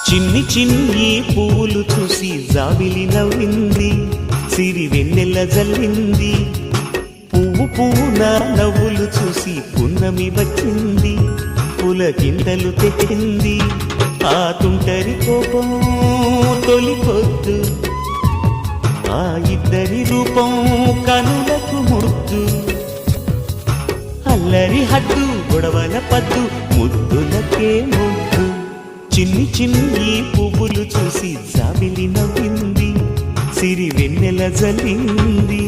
చిన్ని చిన్ని పువ్వులు చూసి జాబిలి నవ్వింది, సిరి వెన్నెల జల్లింది. పువ్వు పువ్వున నవ్వులు చూసి పున్నమి వచ్చింది, పులకింతలు తెచ్చింది. ఆ తుంటరి కోపం తొలి పొద్దు, ఆ ఇద్దరి రూపం కనులకు ముద్దు. అల్లరి హద్దు గొడవల పద్దు, ముద్దులకే ముద్దు. చిన్ని చిన్ని పువ్వులు చూసి జాబిలి నవ్వింది, సిరి వెన్నెల జల్లింది.